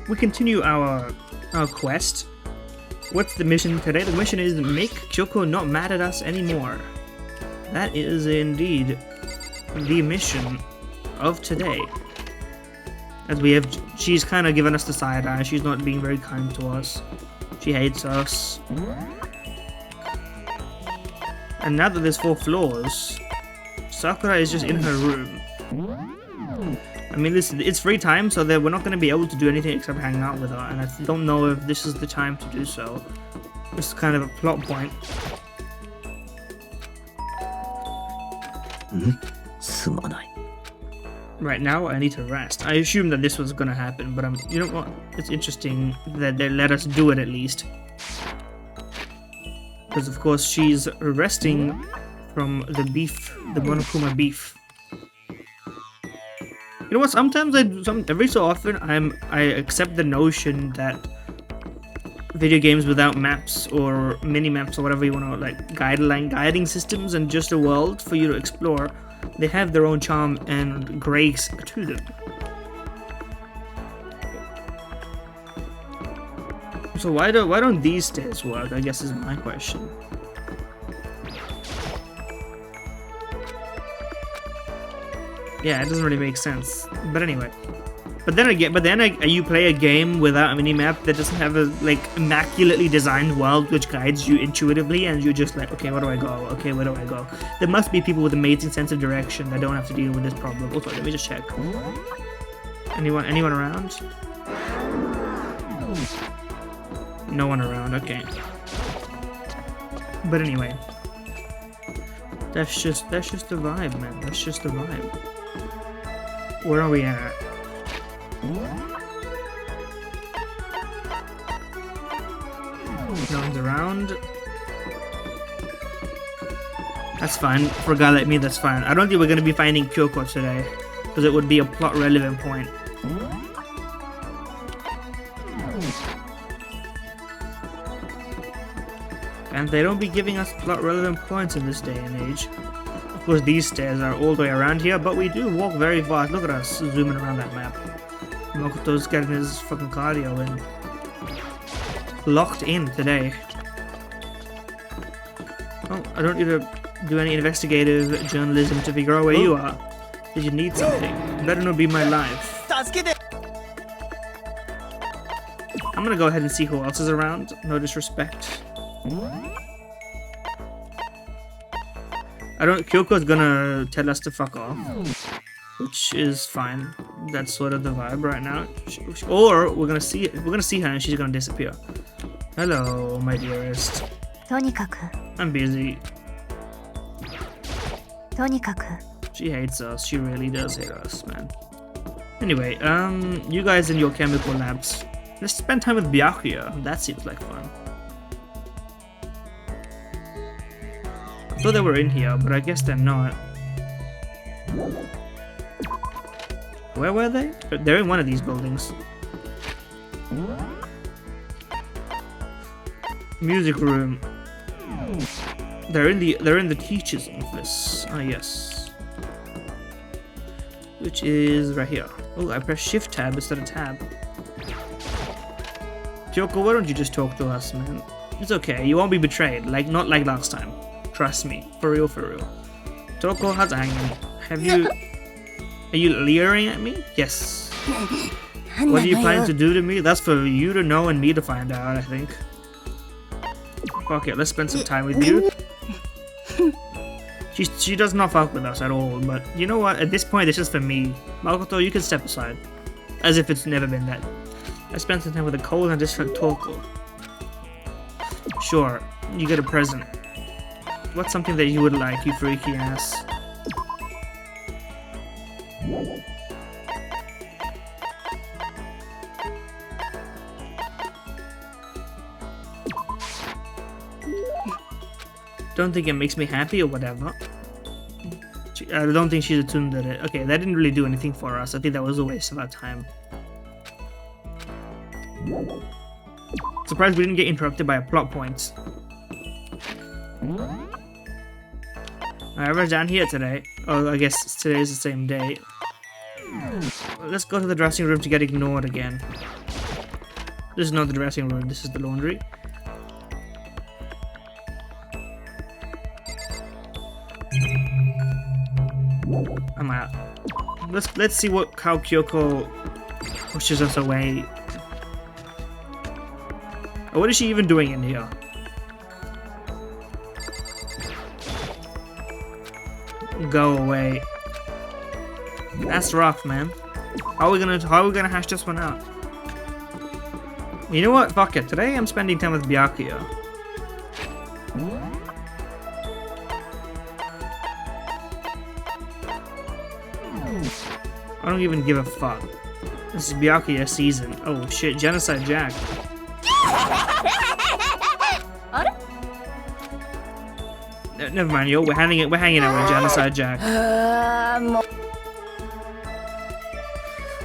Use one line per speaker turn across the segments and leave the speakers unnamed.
we continue our quest. What's the mission today? The mission is make Kyoko not mad at us anymore. That is indeed the mission of today. As she's kind of given us the side eye. She's not being very kind to us. She hates us. And now that there's 4 floors, Sakura is just in her room. I mean, it's free time, so that we're not going to be able to do anything except hang out with her, and I don't know if this is the time to do so. This is kind of a plot point. Right now, I need to rest. I assume that this was going to happen, but you know what? It's interesting that they let us do it at least. Because of course she's resting from the beef, the Monokuma beef. You know what? Sometimes every so often I accept the notion that video games without maps or mini maps or whatever you want to like guiding systems and just a world for you to explore, they have their own charm and grace to them. So why don't these stairs work, I guess is my question. Yeah, it doesn't really make sense. But anyway. But then you play a game without a minimap that doesn't have a like immaculately designed world which guides you intuitively, and you're just like, okay, where do I go? Okay, where do I go? There must be people with amazing sense of direction that don't have to deal with this problem. Also, let me just check. Anyone around? No one around, okay. But anyway. That's just the vibe, man. That's just the vibe. Where are we at? No one's around. That's fine. For a guy like me, that's fine. I don't think we're going to be finding Kyoko today, because it would be a plot relevant point. And they don't be giving us plot relevant points in this day and age. Of course, these stairs are all the way around here, but we do walk very fast. Look at us zooming around that map. Makoto's getting his fucking cardio in. Locked in today. Oh, I don't need to do any investigative journalism to figure out where you are. Did you need something? Better not be my life. I'm gonna go ahead and see who else is around. No disrespect. Kyoko's gonna tell us to fuck off, which is fine. That's sort of the vibe right now. Or we're gonna see her and she's gonna disappear. Hello, my dearest. I'm busy. She hates us. She really does hate us, man. Anyway, you guys in your chemical labs, let's spend time with Byakuya. That seems like fun. I thought they were in here, but I guess they're not. Where were they? They're in one of these buildings. Music room. They're in the teacher's office. Ah, yes. Which is right here. Oh, I pressed shift tab instead of tab. Kyoko, why don't you just talk to us, man? It's okay, you won't be betrayed. Not like last time. Trust me. For real, for real. Toko, how's it hanging? Are you leering at me? Yes. What are you planning to do to me? That's for you to know and me to find out, I think. Okay, let's spend some time with you. She does not fuck with us at all, but you know what? At this point, this is for me. Makoto, you can step aside. As if it's never been that. I spent some time with a cold and distant Toko. Sure, you get a present. What's something that you would like, you freaky ass? Don't think it makes me happy or whatever. I don't think she's attuned to it. Okay, that didn't really do anything for us. I think that was a waste of our time. Surprised we didn't get interrupted by a plot point. Whoever's down here today. Oh, I guess today's the same day. Let's go to the dressing room to get ignored again. This is not the dressing room, this is the laundry. I'm out. Let's see how Kyoko pushes us away. Oh, what is she even doing in here? Go away. That's rough, man. How are we gonna hash this one out? You know what? Fuck it. Today I'm spending time with Byakuya. I don't even give a fuck. This is Byakuya season. Oh shit, Genocide Jack. Never mind, yo. We're hanging out with Genocide Jack.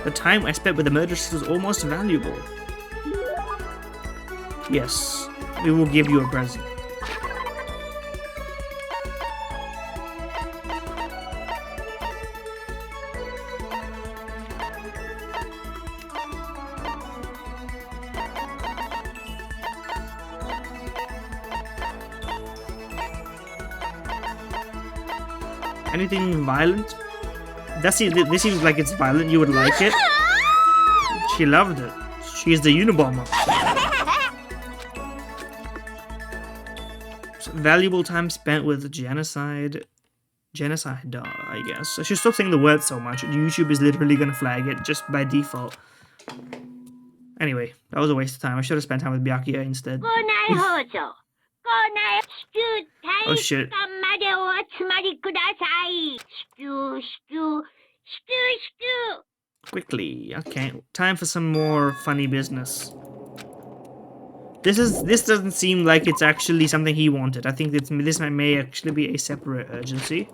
The time I spent with the murderess was almost valuable. Yes, we will give you a present. Anything violent? This seems like it's violent. You would like it. She loved it. She's the Unabomber. So, valuable time spent with genocide dog, I guess. I should stop saying the word so much. YouTube is literally gonna flag it just by default. Anyway, that was a waste of time. I should have spent time with Byakuya instead. Oh shit. Quickly, okay. Time for some more funny business. This doesn't seem like it's actually something he wanted. I think this may actually be a separate urgency.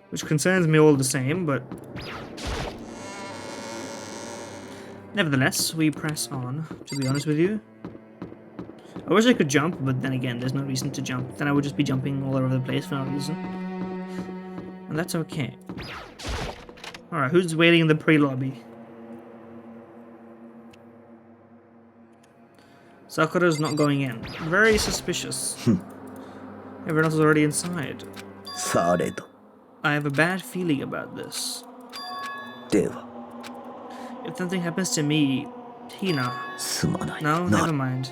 Which concerns me all the same, but nevertheless, we press on, to be honest with you. I wish I could jump, but then again, there's no reason to jump. Then I would just be jumping all over the place for no reason. And that's okay. Alright, who's waiting in the pre-lobby? Sakura's not going in. Very suspicious. Everyone else is already inside. I have a bad feeling about this. If something happens to me, Hina. No, never mind.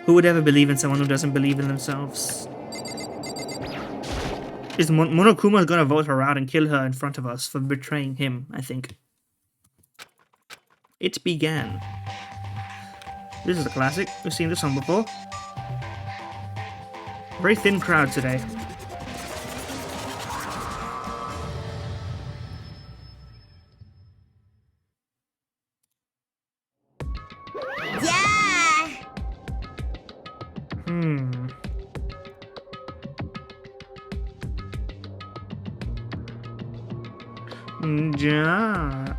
Who would ever believe in someone who doesn't believe in themselves? Is Monokuma gonna vote her out and kill her in front of us for betraying him, I think. It began. This is a classic. We've seen this one before. Very thin crowd today. Yeah.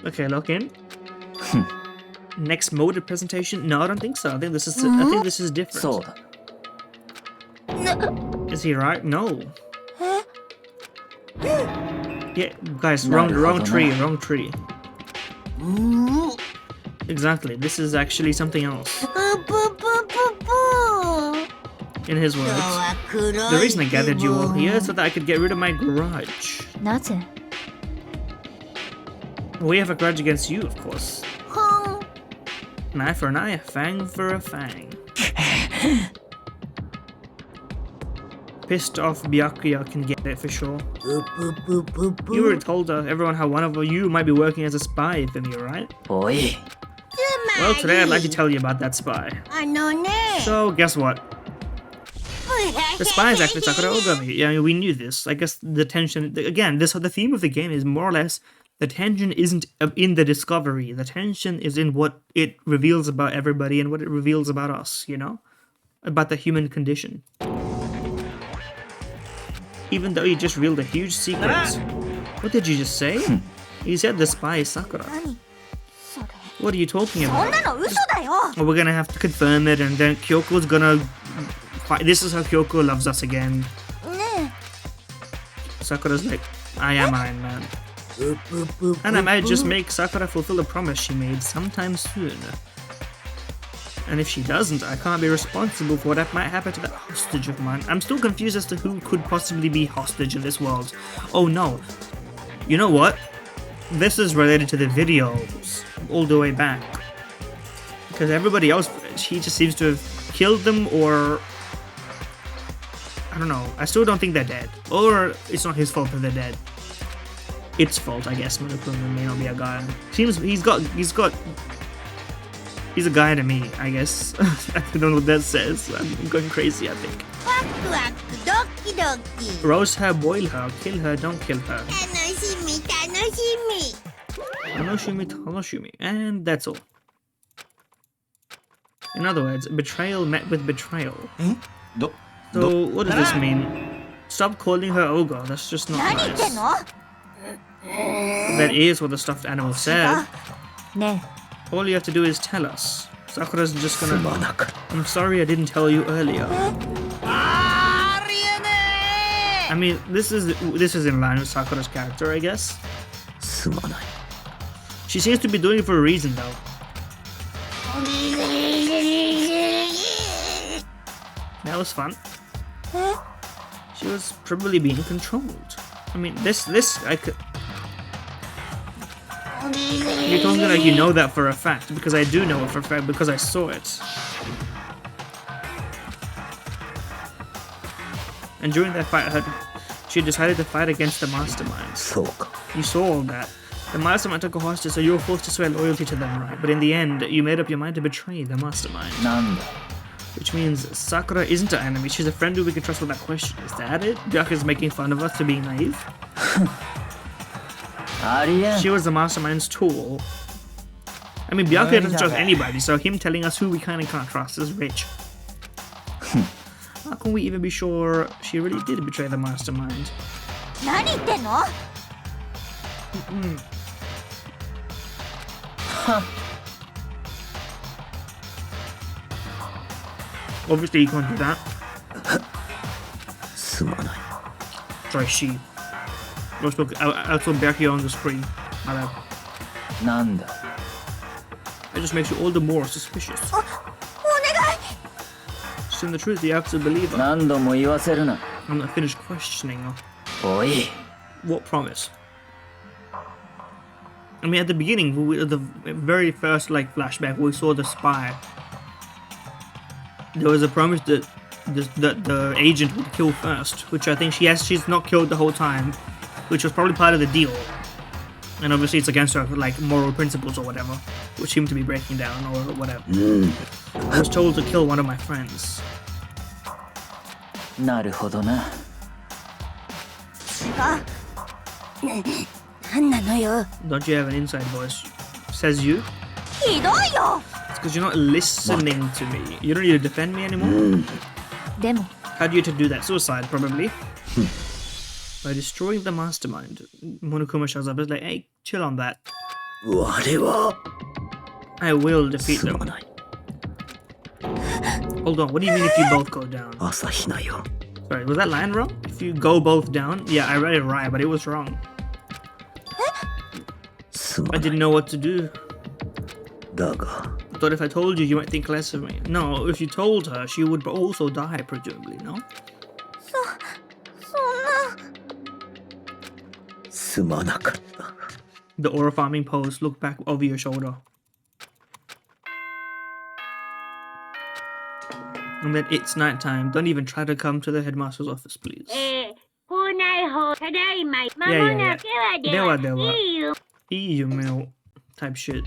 Okay, lock in. Next moded presentation? No, I don't think so. I think this is different. Is he right? No. Yeah, guys, wrong tree. Exactly, this is actually something else. In his words, the reason I gathered you all here is so that I could get rid of my grudge. We have a grudge against you, of course. An eye for an eye, a fang for a fang. Pissed off Byakuya can get it for sure. You already told everyone how one of you might be working as a spy for me, right? Well, today I'd like to tell you about that spy. So, guess what? The spy is actually Sakura Ogami. Yeah, I mean, we knew this. I guess the tension... Again, the theme of the game is more or less... The tension isn't in the discovery. The tension is in what it reveals about everybody and what it reveals about us, you know? About the human condition. Even though you just revealed a huge secret. What did you just say? He said the spy is Sakura.
何それ
What are you talking
そん
about?
なの嘘だよ
Oh, we're gonna have to confirm it, and then Kyoko's gonna fight. This is how Kyoko loves us again.
ね
Sakura's like, I am Iron Man. And I might just make Sakura fulfill a promise she made sometime soon. And if she doesn't, I can't be responsible for what might happen to that hostage of mine. I'm still confused as to who could possibly be hostage in this world. Oh no. You know what? This is related to the videos all the way back. Because everybody else, he just seems to have killed them, or I don't know. I still don't think they're dead. Or it's not his fault that they're dead. Its fault, I guess. Monokuma may not be a guy. Seems he's a guy to me, I guess. I don't know what that says. I'm going crazy, I think.
ワクワクドキドキ
Roast her, boil her, kill her, don't kill her.
楽しみ楽しみ
Tanoshimi, tanoshimi. And that's all. In other words, betrayal met with betrayal. So, what does this mean? Stop calling her ogre, that's just not
何言ってん
nice.
の
That is what the stuffed animal said.
ね
All you have to do is tell us. Sakura's just gonna... I'm sorry I didn't tell you earlier. I mean, this is in line with Sakura's character, I guess. She seems to be doing it for a reason, though. That was fun. She was probably being controlled. I mean, this I could... You're talking like you know that for a fact, because I do know it for a fact, because I saw it. And during that fight, she decided to fight against the mastermind. You saw all that. The mastermind took a hostage, so you were forced to swear loyalty to them, right? But in the end, you made up your mind to betray the mastermind. Which means Sakura isn't an enemy, she's a friend who we can trust without question. Is that it? Byakuya's making fun of us for being naive? She was the mastermind's tool. I mean, Byakuya doesn't trust anybody, so him telling us who we can and can't trust is rich. How can we even be sure she really did betray the mastermind?
何言ってんの
Obviously, you can't do that. Sorry, she. I saw Byakuya on the screen. My bad. It just makes you all the more suspicious.
お願い
Just in the truth, you have to believe her. I'm not finished questioning her. What promise? I mean, at the beginning, the very first flashback, we saw the spy. There was a promise that the agent would kill first, which I think she's not killed the whole time, which was probably part of the deal. And obviously it's against her moral principles or whatever, which seem to be breaking down or whatever. I was told to kill one of my friends.
なるほどな。
あ何なのよ
Don't you have an inside voice? Says you?
ひどいよ
It's because you're not listening to me. You don't need to defend me anymore?
でも
How do you to do that? Suicide, probably. By destroying the mastermind. Monokuma shows up. It's like, hey, chill on that. I will defeat them. Hold on, what do you mean if you both go down? Sorry, was that line wrong? If you go both down? Yeah, I read it right, but it was wrong. I didn't know what to do. I thought if I told you, you might think less of me. No, if you told her, she would also die, presumably, no?
そんな
The aura farming pose, look back over your shoulder. And then it's nighttime. Don't even try to come to the headmaster's office, please. Yeah. Dewa. EU mail type shit.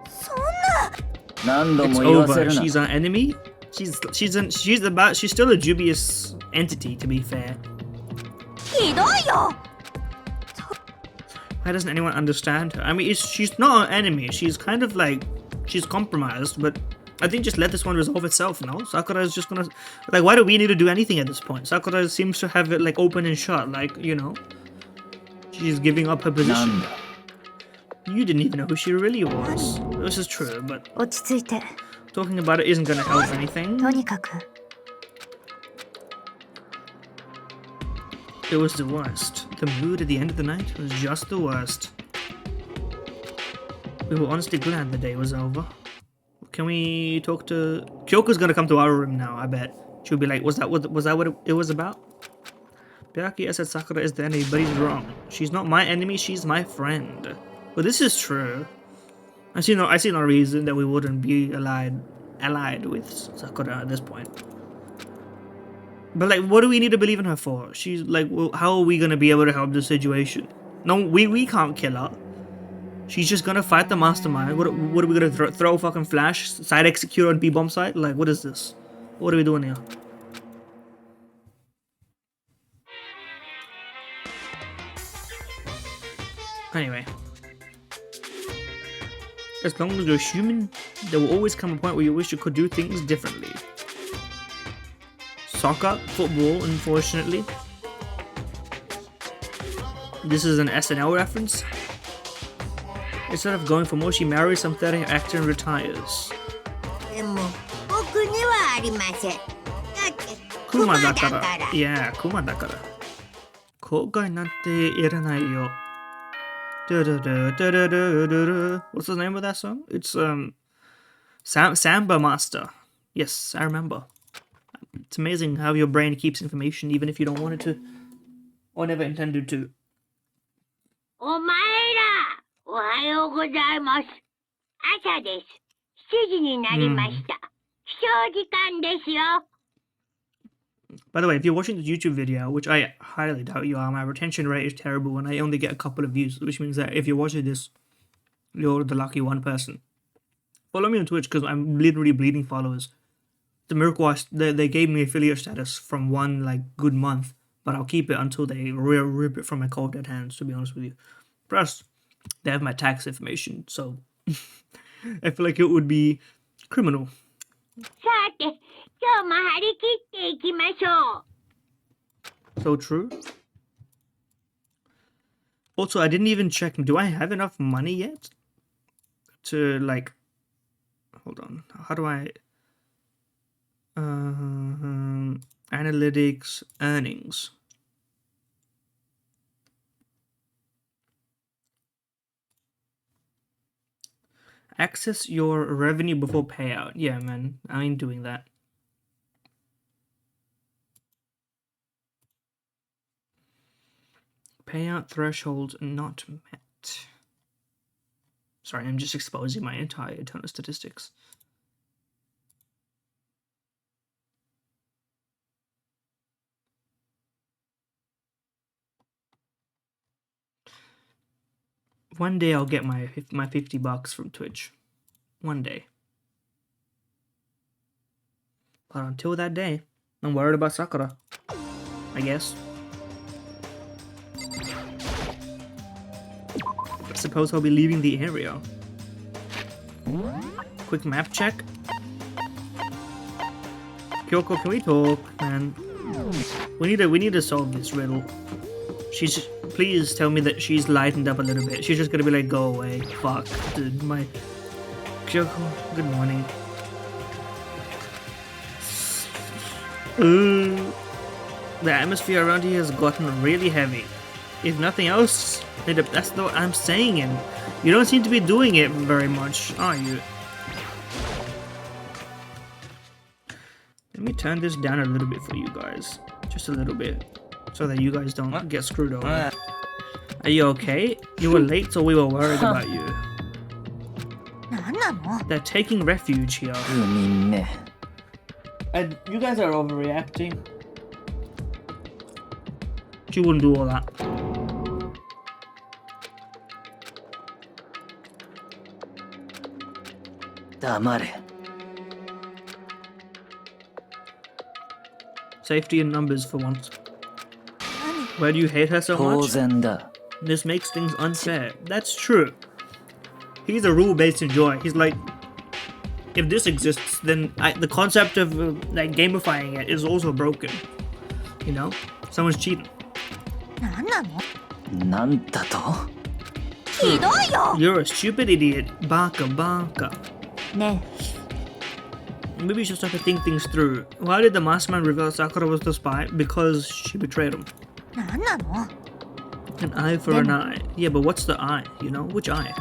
そんな
It's over. She's our enemy. She's still a dubious entity, to be fair.
ひどいよ
Why doesn't anyone understand her? I mean, she's not our enemy. She's kind of she's compromised, but I think just let this one resolve itself, no? Sakura is just gonna... why do we need to do anything at this point? Sakura seems to have it, open and shut, you know? She's giving up her position. You didn't even know who she really was. This is true, but
落ち着いて
talking about it isn't gonna help anything.
とにかく
It was the worst. The mood at the end of the night was just the worst. We were honestly glad the day was over. Can we talk to... Kyoko's gonna come to our room now, I bet. She'll be like, was that what it was about? Byakuya said Sakura is the enemy, but he's wrong. She's not my enemy, she's my friend. Well, this is true. I see no reason that we wouldn't be allied with Sakura at this point. But like, what do we need to believe in her for? She's like, well, how are we gonna be able to help the situation? No, we can't kill her. She's just gonna fight the mastermind. What are we gonna throw fucking Flash side execute on B-bomb side? Like, what is this? What are we doing here? Anyway, as long as you're human, there will always come a point where you wish you could do things differently. Soccer, football, unfortunately. This is an SNL reference. Instead of going for more, she marries some 30 actor and retires.
でも僕にはありませんだってクマだから
Yeah, クマだから後悔なんていらないよ What's the name of that song? It's Samba Master. Yes, I remember. It's amazing how your brain keeps information even if you don't want it to or never intended to.
お前らおはようございます朝です7時になりました起床時間ですよ
By the way, if you're watching this YouTube video, which I highly doubt you are, my retention rate is terrible and I only get a couple of views, which means that if you're watching this, you're the lucky one person. Follow me on Twitch because I'm literally bleeding followers. The Miracle Watch, they gave me affiliate status from one like good month, but I'll keep it until they rip it from my cold dead hands, to be honest with you. Plus, they have my tax information, so I feel like it would be criminal.
さて今日も張り切っていきましょう
So true. Also, I didn't even check. Do I have enough money yet to like? Hold on. How do I? Analytics, earnings. Access your revenue before payout. Yeah, man. I ain't doing that. Payout threshold not met. Sorry, I'm just exposing my entire internal statistics. One day I'll get my $50 from Twitch. One day. But until that day, I'm worried about Sakura. I guess. I suppose I'll be leaving the area. Quick map check. Kyoko, can we talk, man? We need to solve this riddle. Please tell me that she's lightened up a little bit. She's just gonna be like, go away. Fuck, dude. My Kyoko, good morning. The atmosphere around here has gotten really heavy. If nothing else, that's what I'm saying, and you don't seem to be doing it very much, are you? Let me turn this down a little bit for you guys. Just a little bit. So that you guys don't get screwed over. Are you okay? You were late, so we were worried about you. They're taking refuge here. And you guys are overreacting. She wouldn't do all that. Safety in numbers for once. Why do you hate her so much? This makes things unfair. That's true. He's a rule-based enjoyer. He's like, if this exists, then the concept of like gamifying it is also broken. You know, someone's cheating.
なんだと?
ひどいよ
You're a stupid idiot. Baka baka.
ね
Maybe you should start to think things through. Why did the mastermind reveal Sakura was the spy? Because she betrayed him.
えなんなの
An eye for an eye. Yeah, but what's the eye? You know? Which eye?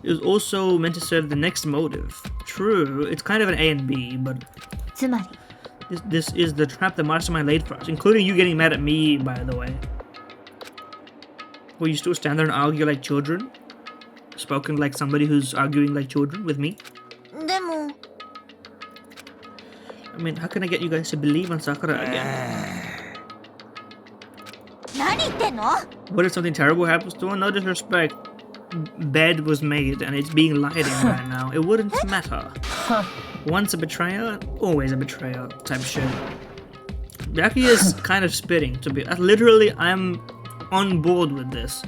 It was also meant to serve the next motive. True, it's kind of an A and B, but
つまり
this is the trap the mastermind laid for us, including you getting mad at me, by the way. Will you still stand there and argue like children? Spoken like somebody who's arguing like children with me?
でも
I mean, how can I get you guys to believe on Sakura again?
何言ってんの
What if something terrible happens to her? No disrespect. Bed was made and it's being lied in right now. It wouldn't matter. Once a betrayer, always a betrayer type shit. Jackie is kind of spitting to be. Literally, I'm on board with this.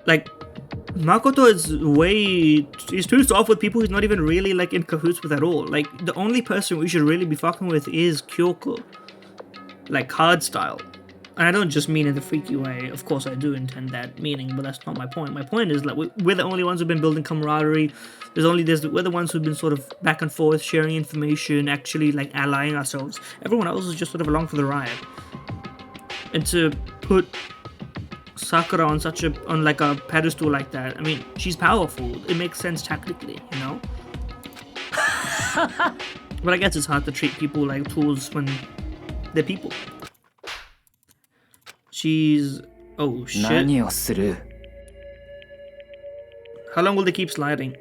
Like, Makoto is he's too soft with people he's not even really like in cahoots with at all. Like, the only person we should really be fucking with is Kyoko. Like, hard style. And I don't just mean in the freaky way. Of course, I do intend that meaning, but that's not my point. My point is like we're the only ones who've been building camaraderie. We're the ones who've been sort of back and forth, sharing information, actually like allying ourselves. Everyone else is just sort of along for the ride. And to put Sakura on like a pedestal like that, I mean, she's powerful. It makes sense tactically, you know. But I guess it's hard to treat people like tools when they're people. She's... Oh, shit.
何をする?
How long will they keep sliding?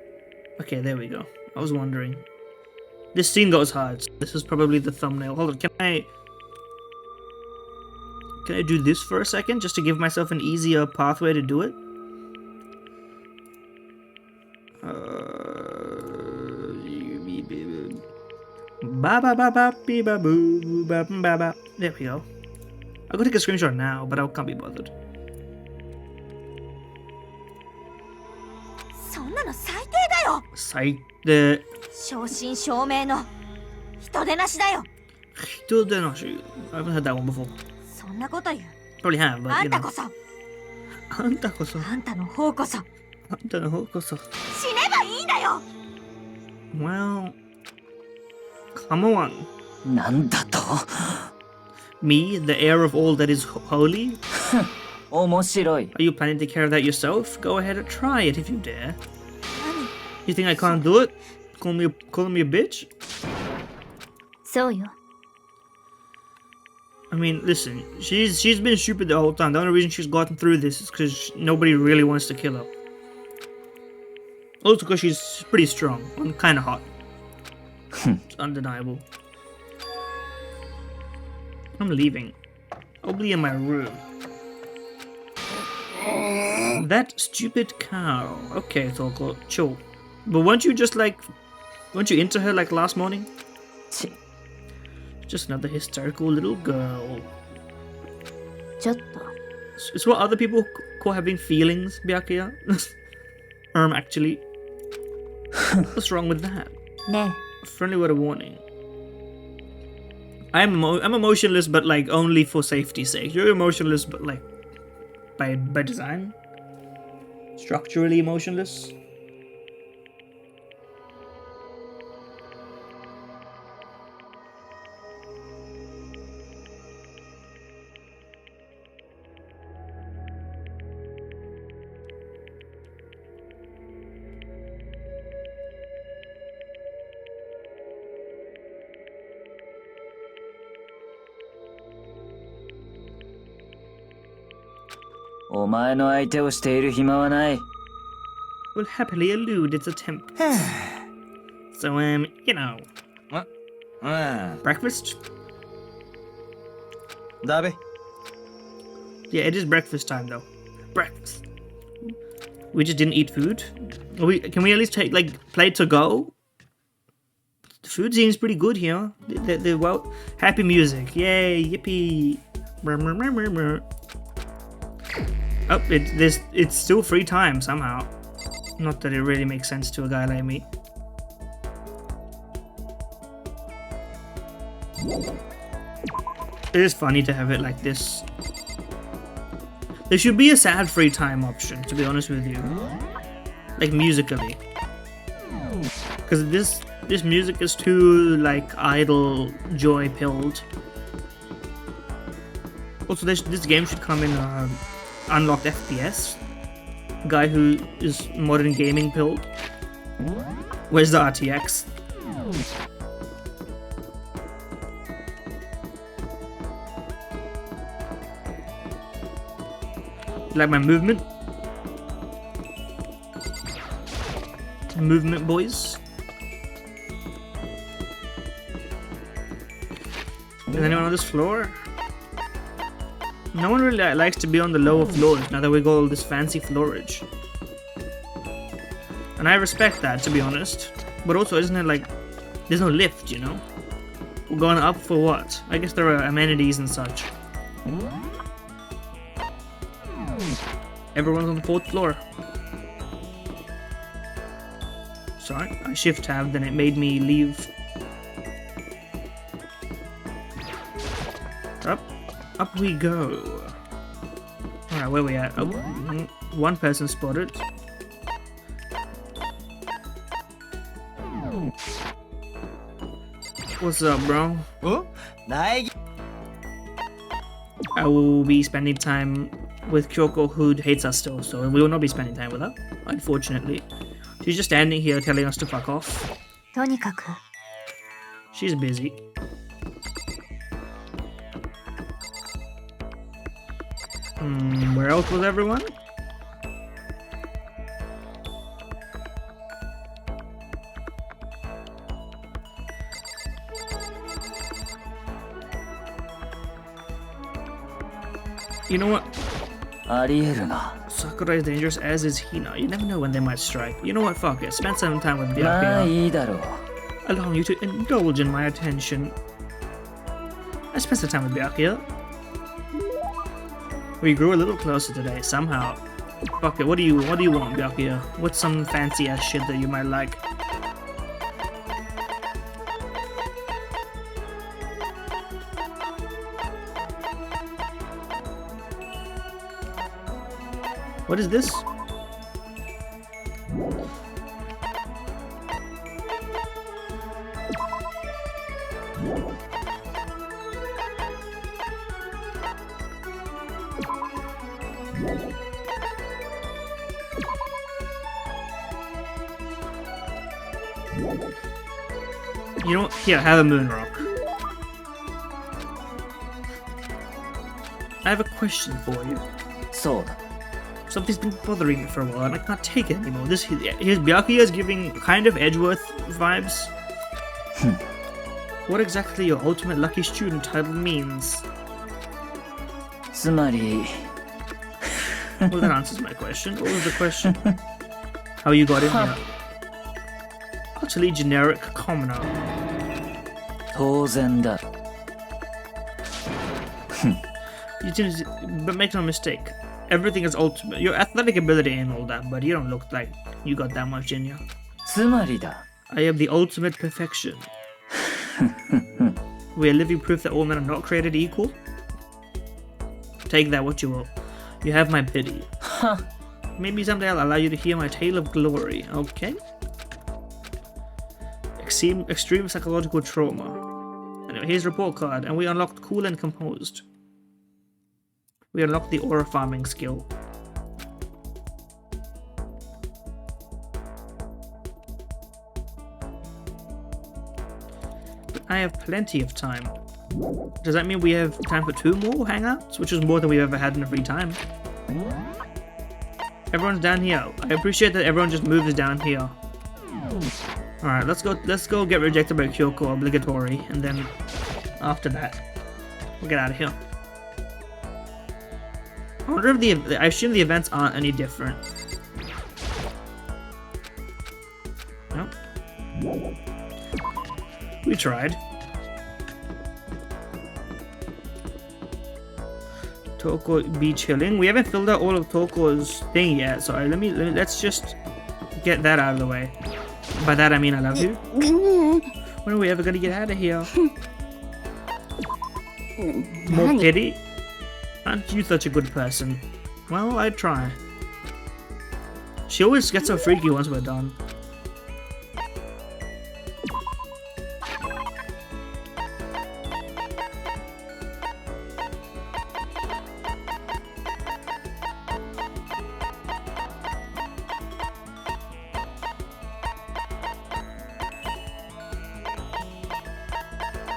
Okay, there we go. I was wondering. This scene goes hard. So this is probably the thumbnail. Hold on, can I do this for a second? Just to give myself an easier pathway to do it? There we go. I'll go take a screenshot now, but I can't be bothered.
そんなの最低だよ
The
正真正銘の人手なしだよ
I haven't heard that one before.
そんなこと言う
Probably have,
あ
but
ん
you
た
know.
こそ
あんたこそ。
あんたの方こそ
あんたの方こそ。
死ねばいいんだよ
Well, come on.
なんだと?
Me, the heir of all that is holy?
面白い.
Are you planning to take care of that yourself? Go ahead and try it if you dare.
何
You think I can't do it? Calling me a bitch?
そうよ
I mean, listen, she's been stupid the whole time. The only reason she's gotten through this is because nobody really wants to kill her. Also because she's pretty strong and kind of hot. It's undeniable. I'm leaving. I'll be in my room. That stupid cow. Okay, Toko, chill. But weren't you into her like last morning? Just another hysterical little girl.
ちょっと
It's what other people call having feelings, Byakuya. Actually. What's wrong with that?
ね
A friendly word of warning. I'm emotionless, but like only for safety's sake. You're emotionless, but like by design. Structurally emotionless.
"お前の相手をしている暇はない."
Will happily elude its attempt. So, you know. Breakfast?
だべ。
Yeah, it is breakfast time though. Breakfast. We just didn't eat food? Can we at least take like plate to go? The food seems pretty good here. Well, happy music. Yay, yippee. Oh, it's still free time somehow. Not that it really makes sense to a guy like me. It is funny to have it like this. There should be a sad free time option, to be honest with you. Like musically. Because this music is too like idle, joy pilled. Also, this game should come in unlocked FPS. Guy who is modern gaming pilled. Where's the RTX? Like my movement? Movement, boys. Is anyone on this floor? No one really likes to be on the lower floors now that we got all this fancy floorage. And I respect that, to be honest. But also, isn't it like... There's no lift, you know? We're going up for what? I guess there are amenities and such. Everyone's on the 4th floor. Sorry, I shift tabbed and it made me leave. Up we go. Alright, where we at? Oh, one person spotted. What's up, bro?
Oh, Naegi.
I will be spending time with Kyoko, who hates us still, so we will not be spending time with her, unfortunately. She's just standing here telling us to fuck off.
とにかく
She's busy. Where else was everyone? You know what?
ありえるな。
Sakura is dangerous, as is Hina. You never know when they might strike. You know what? Fuck it. Spend some time with
まあ
Byakuya,
いいだろう。
allowing you to indulge in my attention. I spent some time with Byakuya. We grew a little closer today, somehow. Fuck it. What do you want, Byakuya? What's some fancy ass shit that you might like? What is this? You know what? Here, have a moon rock. I have a question for you.
そうだ。
Something's been bothering me for a while and I can't take it anymore. His Byakuya is giving kind of Edgeworth vibes. What exactly your ultimate lucky student title means?
つまり、
Well, that answers my question. What was the question? How you got in here? Utterly generic commoner.
当然だ。
But make no mistake, everything is ultimate. Your athletic ability ain't all that, but you don't look like you got that much in you.
つまりだ。
I am the ultimate perfection. We are living proof that all men are not created equal. Take that what you will. You have my pity. Maybe someday I'll allow you to hear my tale of glory, okay? Extreme psychological trauma. Anyway, here's a report card, and we unlocked Cool and Composed. We unlocked the aura farming skill. But I have plenty of time. Does that mean we have time for 2 more hangouts? Which is more than we've ever had in a free time. Everyone's down here. I appreciate that everyone just moves down here. Alright, let's go get rejected by Kyoko, obligatory, and then after that, we'll get out of here. I wonder if I assume the events aren't any different. No. We tried. Toko be chilling. We haven't filled out all of Toko's thing yet, so let's just get that out of the way. By that I mean I love you. When are we ever gonna get out of here? More pity? Aren't you such a good person? Well, I'd try. She always gets so freaky once we're done.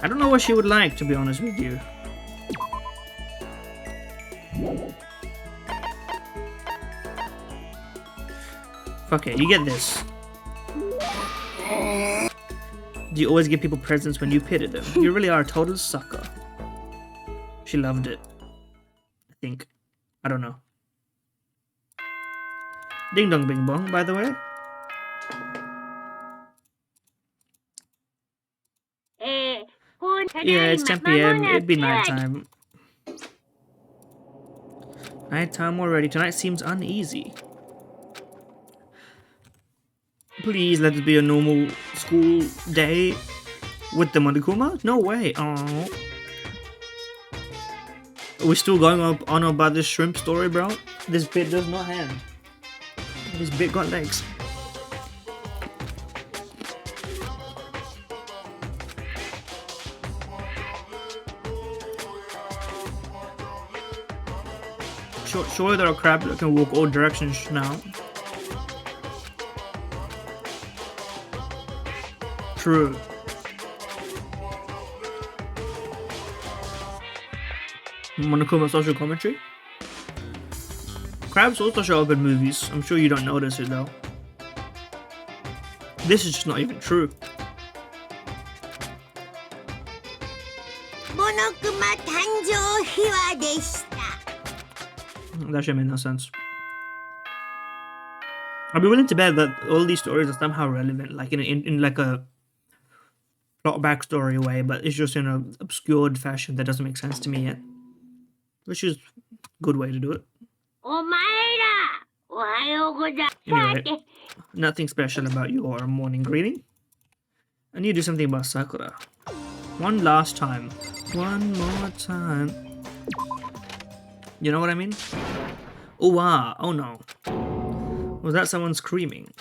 I don't know what she would like, to be honest with you. Okay, you get this. Do you always give people presents when you pity them? You really are a total sucker. She loved it. I think. I don't know. Ding dong bing bong, by the way. Yeah, it's 10 PM. It'd be nighttime. Nighttime already. Tonight seems uneasy. Please let it be a normal school day with the Monokuma? No way. Oh. Are we still going on about this shrimp story, bro? This bit does not end. This bit got legs. Surely there are crabs that can walk all directions now. True. Monokuma social commentary? Crabs also show up in movies. I'm sure you don't notice it though. This is just not even true. That should make no sense. I'd be willing to bet that all these stories are somehow relevant, like in like a plot backstory way, but it's just in an obscured fashion that doesn't make sense to me yet. Which is a good way to do it. Anyway, nothing special about your morning greeting. I need to do something about Sakura. One last time. One more time. You know what I mean? Oh wow, oh no. Was that someone screaming?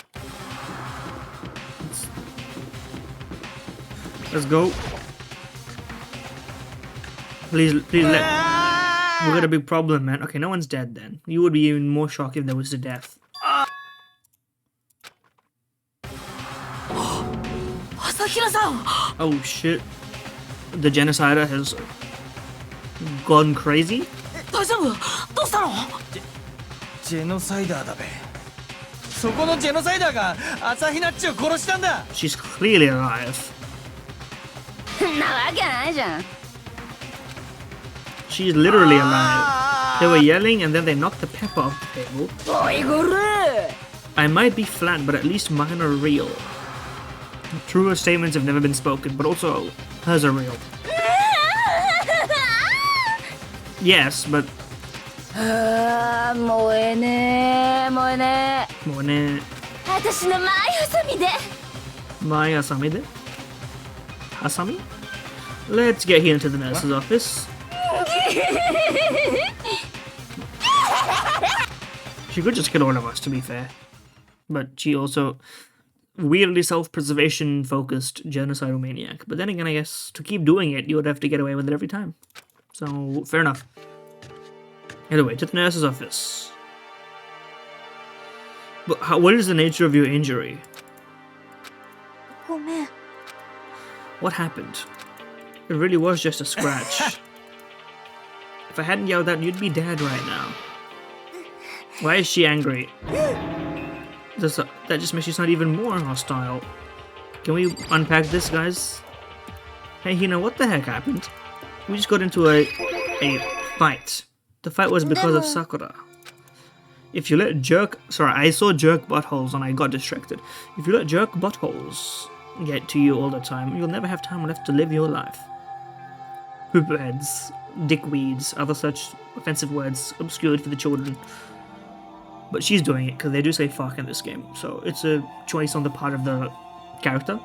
Let's go. Please let... We got a big problem, man. Okay, no one's dead then. You would be even more shocked if there was a death. Oh shit. The genocider has gone crazy?
ジェノサイダーだべ。そこのジェノサイダーが朝日奈っちを殺したんだ。
She's clearly alive.
なわけないじゃん。
She's literally alive. They were yelling and then they knocked the pepper off the table. I might be flat, but at least mine are real. Truer statements have never been spoken, but also hers are real. Yes, but...
もうええねもうええね
もうね
私の前ハサミで
前ハサミでハサミ Let's get here into the nurse's office. She could just kill all of us, to be fair. But she also... weirdly self-preservation focused genocidal maniac. But then again, I guess to keep doing it, you would have to get away with it every time. So, fair enough. Anyway, to the nurse's office. But what is the nature of your injury? What happened? It really was just a scratch. If I hadn't yelled out, you'd be dead right now. Why is she angry? That just makes you sound even more hostile. Can we unpack this, guys? Hey, Hina, what the heck happened? We just got into a fight. The fight was because of Sakura. If you let jerk... Sorry, I saw jerk buttholes and I got distracted. If you let jerk buttholes get to you all the time, you'll never have time left to live your life. Poopheads, dickweeds, other such offensive words obscured for the children. But she's doing it because they do say fuck in this game, so it's a choice on the part of the character.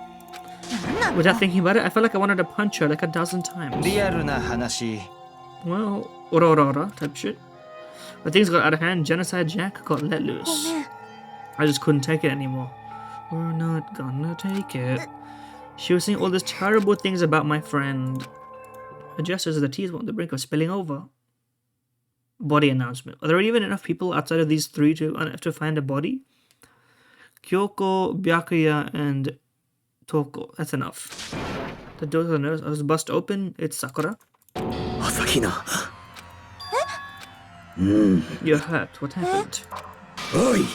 Without thinking about it, I felt like I wanted to punch her like a dozen times.
Real な話.
Well, ora ora ora type shit. But things got out of hand. Genocide Jack got let loose. I just couldn't take it anymore. We're not gonna take it. She was saying all these terrible things about my friend. Her gestures as the tea is on the brink of spilling over. Body announcement. Are there even enough people outside of these three to find a body? Kyoko, Byakuya, and Toko. That's enough. The doors of the nurse was bust open. It's Sakura.
Asahina.
You're hurt. What happened?
Oi.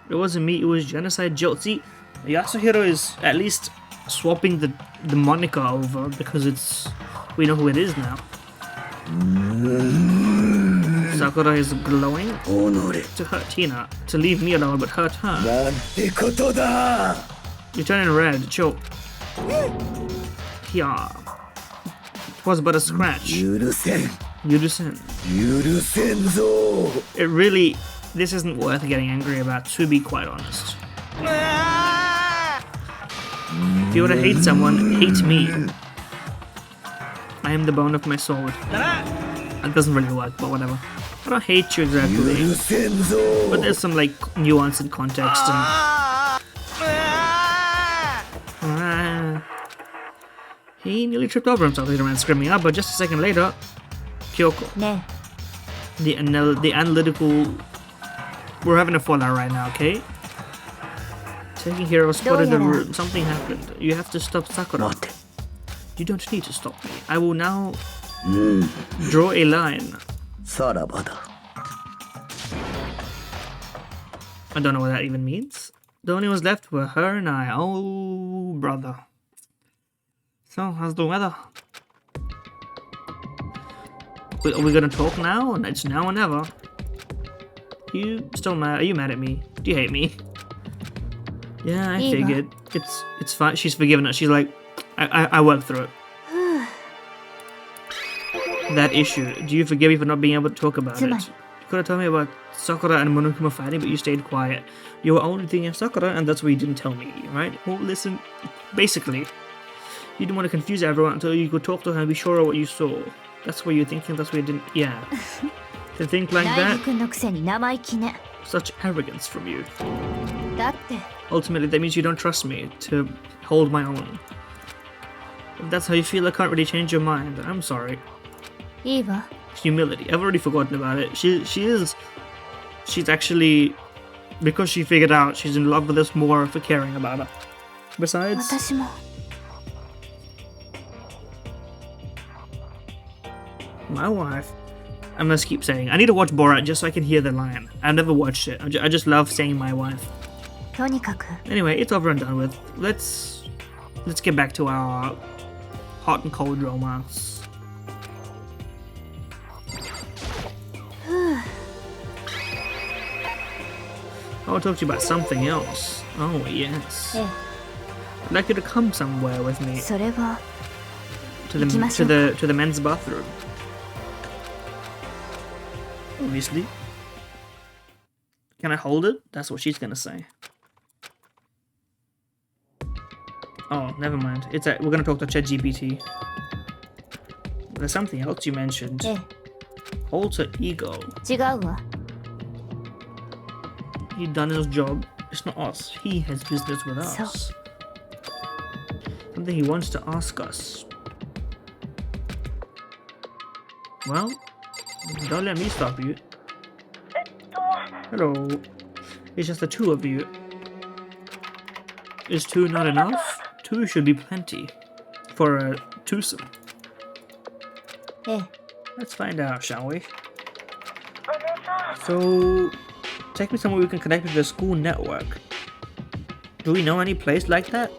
It wasn't me. It was Genocide Joe. See, Yasuhiro is at least swapping the moniker over because we know who it is now. Sakura is glowing. To hurt Tina. To leave me alone, but hurt her.
なんてことだ。
You're turning red. Chill. Yeah. It was but a scratch.
許せん。
Yudusen.
許せんぞ。
It really... This isn't worth getting angry about, to be quite honest. If you want to hate someone, hate me. I am the bone of my sword. That doesn't really work, but whatever. I don't hate you exactly.
許せんぞ。
But there's some, like, nuance and context and... He nearly tripped over himself. He ran screaming up, but just a second later, Kyoko. The analytical... We're having a fallout right now, okay? Taking Hero spotted the room. Something happened. You have to stop Sakura. You don't need to stop me. I will now draw a line.
さらばだ。
I don't know what that even means. The only ones left were her and I. Oh, brother. So, how's the weather? Are we gonna talk now? It's now or never. You still mad? Are you mad at me? Do you hate me? Yeah, I figured. It's fine. She's forgiven us. She's like, I worked through it. That issue. Do you forgive me for not being able to talk about it? You could have told me about Sakura and Monokuma fighting, but you stayed quiet. You were only thinking of Sakura, and that's why you didn't tell me, right? Well, listen. Basically, you didn't want to confuse everyone until you could talk to her and be sure of what you saw. That's what you're thinking. That's what you didn't. Yeah. To think like that. Such arrogance from you. Ultimately, that means you don't trust me to hold my own. If that's how you feel, I can't really change your mind. I'm sorry. Humility. I've already forgotten about it. She's actually, because she figured out she's in love with us more for caring about her. Besides, my wife. I must keep saying. I need to watch Borat just so I can hear the line. I've never watched it. I just love saying my wife. Anyway, it's over and done with. Let's get back to our hot and cold romance. I want to talk to you about something else. Oh yes. I'd like you to come somewhere with me. To the men's bathroom. Obviously. Can I hold it? That's what she's gonna say. Oh, never mind. We're gonna talk to ChatGPT. There's something else you mentioned. Alter ego. He done his job. It's not us. He has business with us. Something he wants to ask us. Well, don't let me stop you. Hello. It's just the two of you. Is two not enough? Two should be plenty. For a twosome. Let's find out, shall we? So, take me somewhere we can connect with the school network. Do we know any place like that?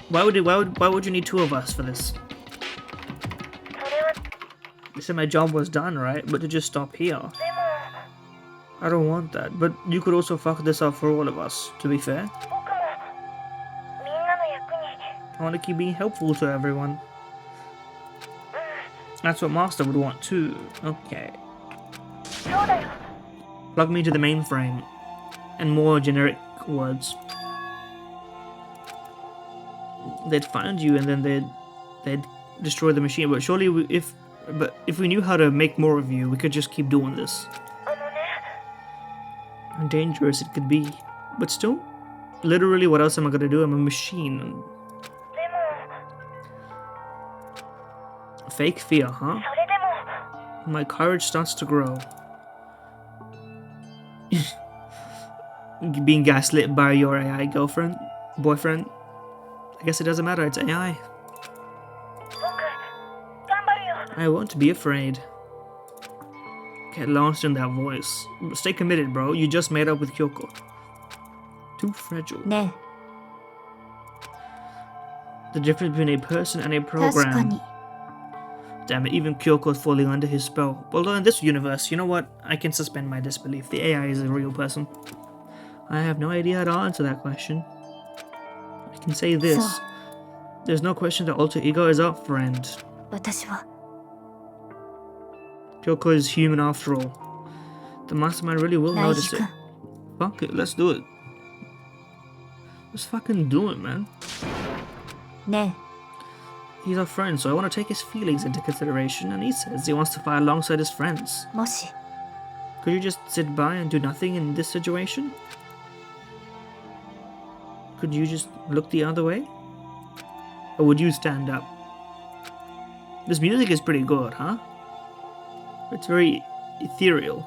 Why would you need two of us for this? You said my job was done, right? But to just stop here. I don't want that. But you could also fuck this up for all of us, to be fair. I want to keep being helpful to everyone. That's what Master would want too. Okay. Plug me into the mainframe. And more generic words. They'd find you and then they'd destroy the machine. But surely if But if we knew how to make more of you, we could just keep doing this. How dangerous it could be. But still, literally, what else am I gonna do? I'm a machine. Fake fear, huh? My courage starts to grow. Being gaslit by your AI boyfriend. I guess it doesn't matter, it's AI. I won't be afraid. Get lost in that voice. Stay committed, bro. You just made up with Kyoko. Too fragile.
ね
The difference between a person and a
え、確か
program.
に
Damn it, even Kyoko's falling under his spell. Although in this universe, you know what? I can suspend my disbelief. The AI is a real person. I have no idea how to answer that question. I can say this.
So-
There's no question that alter ego is our friend.
私は
Kyoko is human after all. The mastermind really will
ナイ
notice
ヒ
it.
君
Fuck it, let's do it. Let's fucking do it, man.
ね
He's our friend, so I want to take his feelings into consideration, and he says he wants to fight alongside his friends.
え、もし
Could you just sit by and do nothing in this situation? Could you just look the other way? Or would you stand up? This music is pretty good, huh? It's very ethereal.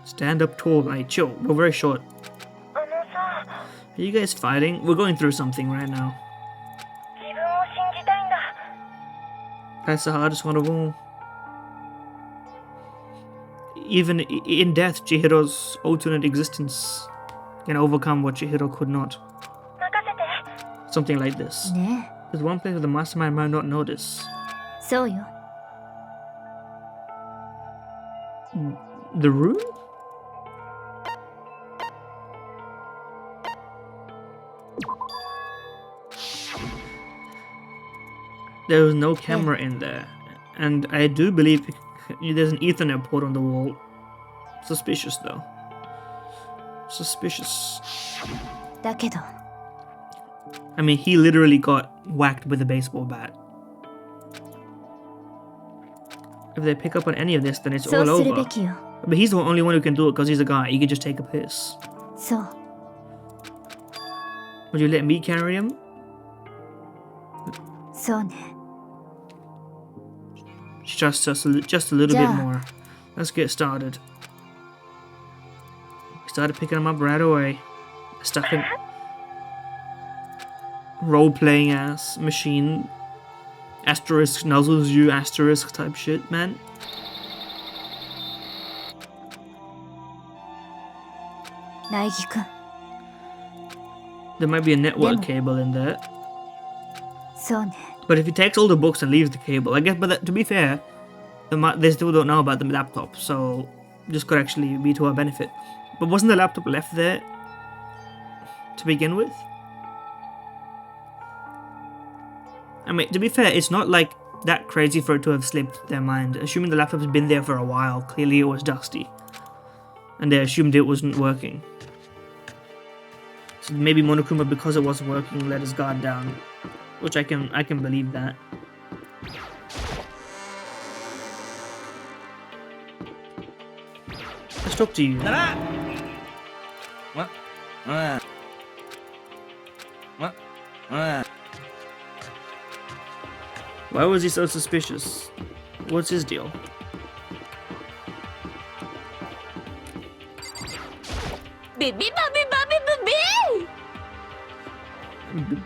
Stand up tall, like chill. We're very short. Are you guys fighting? We're going through something right now. That's the hardest one of all. Even in death, Chihiro's alternate existence can overcome what Chihiro could not. Something like this.
ね
There's one place where the mastermind might not notice.
え、そうよ
The room? There was no camera in there. And I do believe there's an Ethernet port on the wall. Suspicious though. Suspicious.
だけど
I mean, he literally got whacked with a baseball bat. If they pick up on any of this, then it's
そう
all
する
over.
べきよ
But he's the only one who can do it because he's a guy. He can just take a piss.
そう
Would you let me carry him?
そうね
Just a little bit
Yeah.
more. Let's get started. We started picking him up right away. Stuck him. Role-playing ass machine. Asterisk nuzzles you asterisk type shit, man.
Naegi 君
There might be a network
Demo.
cable in there.
そうね
But if he takes all the books and leaves the cable, I guess, but to be fair, they still don't know about the laptop, so this could actually be to our benefit. But wasn't the laptop left there to begin with? I mean, to be fair, it's not like that crazy for it to have slipped their mind. Assuming the laptop's been there for a while, clearly it was dusty. And they assumed it wasn't working. So maybe Monokuma, because it wasn't working, let his guard down. Which I can believe that. Let's talk to you.
うん。
Why was he so suspicious? What's his deal?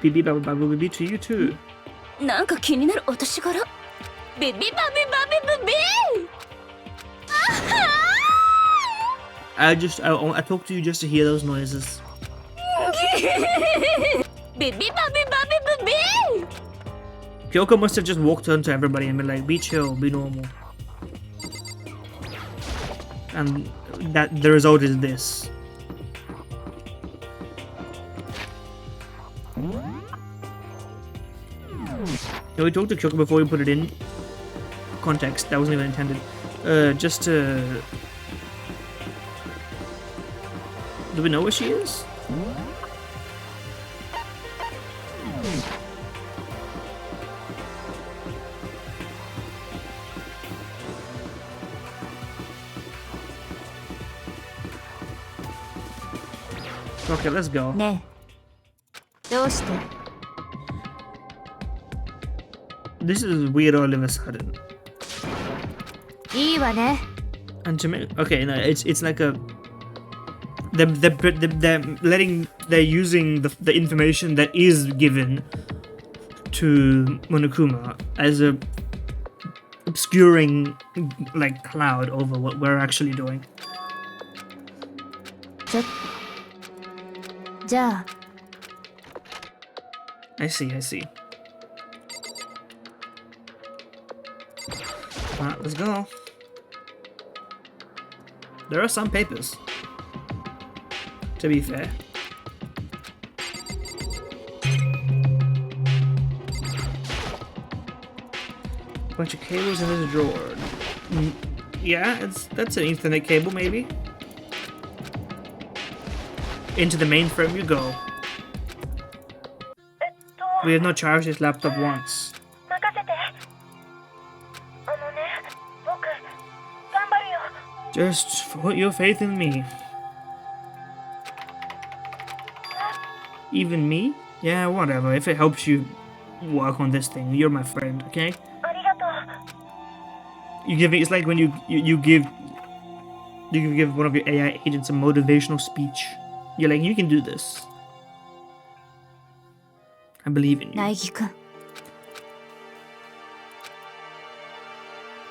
Bibi Babu Babu Bibi to you too.
なんか気になるお年頃ビビバビバビビビ
I talked to you just to hear those noises.
ビビバビバビビビ
Kyoko must have just walked onto everybody and been like, be chill, be normal. And that the result is this. Can we talk to Kyoko before we put it in? Context, that wasn't even intended. Just to... Do we know where she is? Okay, let's go.
ねえどうして
This is weird all of a sudden.
いいわね
And to me, okay, no, it's like a they're using the information that is given to Monokuma as a obscuring like cloud over what we're actually doing.
じゃあ
I see. Alright, let's go. There are some papers, to be fair. Bunch of cables in this drawer. Yeah, that's an Ethernet cable, maybe. Into the mainframe you go. We have not charged this laptop once.
任せて。僕、頑張るよ。
Just put your faith in me. Even me? Yeah, whatever. If it helps you work on this thing, you're my friend, okay?
ありがとう。
You give it. It's like when you give one of your AI agents a motivational speech. You're like, you can do this. I believe in you.
苗木くん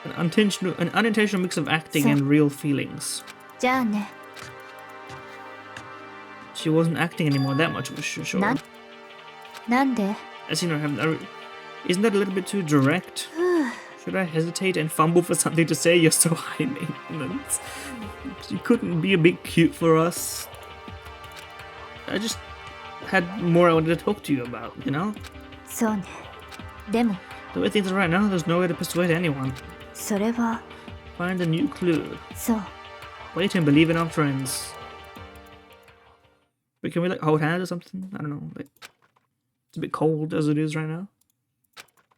An unintentional mix of acting and real feelings.
じゃあね
She wasn't acting anymore that much, was sure.
なんで
I seen her have. Isn't that a little bit too direct? Should I hesitate and fumble for something to say? You're so high maintenance. You couldn't be a bit cute for us. I just had more I wanted to talk to you about, you know?
そうねでも
The way things are right now, there's no way to persuade anyone.
それは
Find a new clue.
そう
Wait and believe in our friends. But can we like hold hands or something? I don't know. Like, it's a bit cold as it is right now.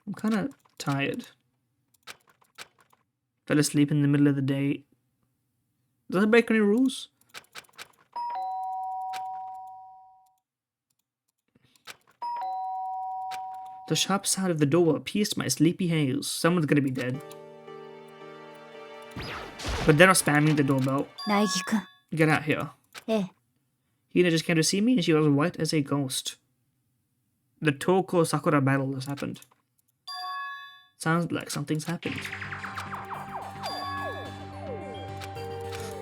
I'm kind of tired. Fell asleep in the middle of the day. Does that break any rules? The sharp sound of the door pierced my sleepy haze. Someone's gonna be dead. But they're not spamming the doorbell.
苗木くん
Get out here.
ええ
Hina just came to see me and she was white as a ghost. The Toko Sakura battle has happened. Sounds like something's happened.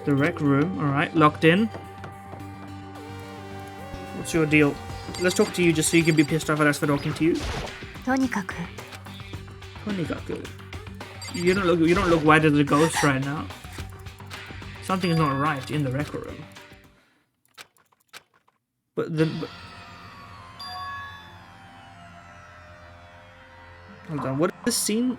The rec room, alright, locked in. What's your deal? Let's talk to you just so you can be pissed off at us for talking to you.
とにかく
Tonikaku. You don't look white as a ghost right now. Something is not right in the rec room. But hold on, what is this scene?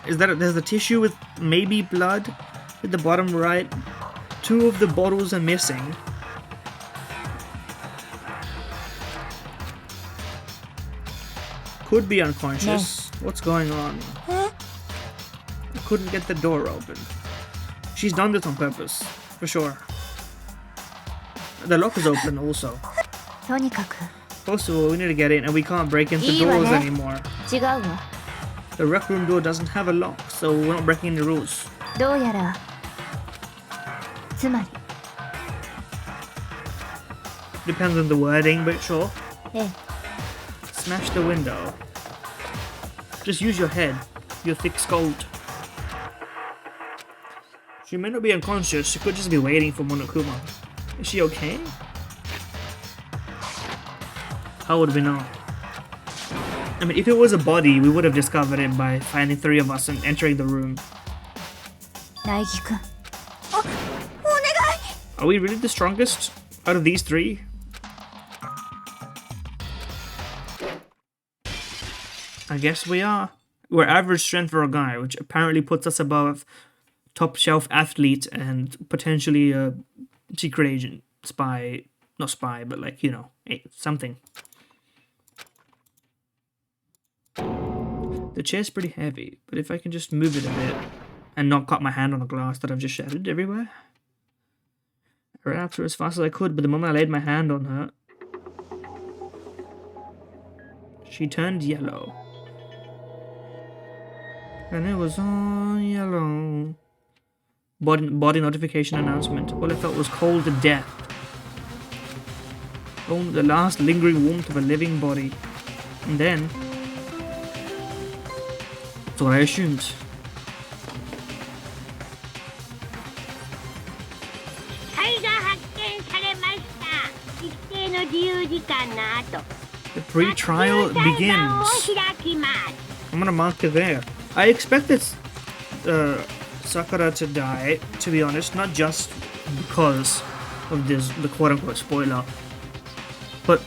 Is that there's the tissue with maybe blood at the bottom right? Two of the bottles are missing. Could be unconscious. What's going on? I couldn't get the door open. She's done this on purpose, for sure. The lock is open also.
とにかく
First of all, we need to get in, and we can't break into
いいわね。
doors anymore.
違うわ
The rec room door doesn't have a lock, so we're not breaking any rules.
どうやらつまり
Depends on the wording, but sure.
ええ
Smash the window. Just use your head, your thick skull. She may not be unconscious, she could just be waiting for Monokuma. Is she okay? How would we know? I mean, if it was a body, we would have discovered it by finding three of us and entering the room.
苗木くん
Are we really the strongest out of these three? I guess we are. We're average strength for a guy, which apparently puts us above top shelf athlete and potentially a secret agent, spy, not spy, but like, you know, something. The chair's pretty heavy, but if I can just move it a bit. and not caught my hand on the glass that I've just shattered everywhere. I ran after her as fast as I could, but the moment I laid my hand on her, she turned yellow. And it was all yellow. Body notification announcement. All I felt was cold death. Only the last lingering warmth of a living body. And then... that's what I assumed.
肺が発見されました。一定の自由時間の後、
The pre-trial
裁判を
begins.
開きます。
I'm gonna mark it there. I expected Sakura to die, to be honest, not just because of the quote-unquote spoiler, but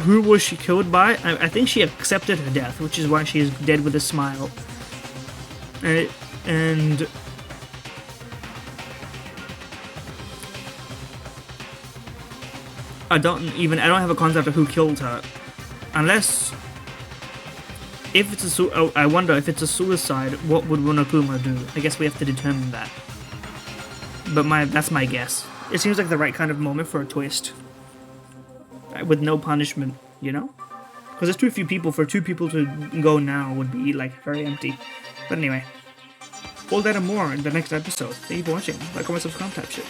who was she killed by? I think she accepted her death, which is why she is dead with a smile. And I don't have a concept of who killed her, unless if it's I wonder if it's a suicide. What would Runakuma do? I guess we have to determine that. But that's my guess. It seems like the right kind of moment for a twist, with no punishment, you know? Because there's too few people for 2 people to go now would be like very empty. But anyway, all that and more in the next episode. Thank you for watching. Like, comment, subscribe, type shit.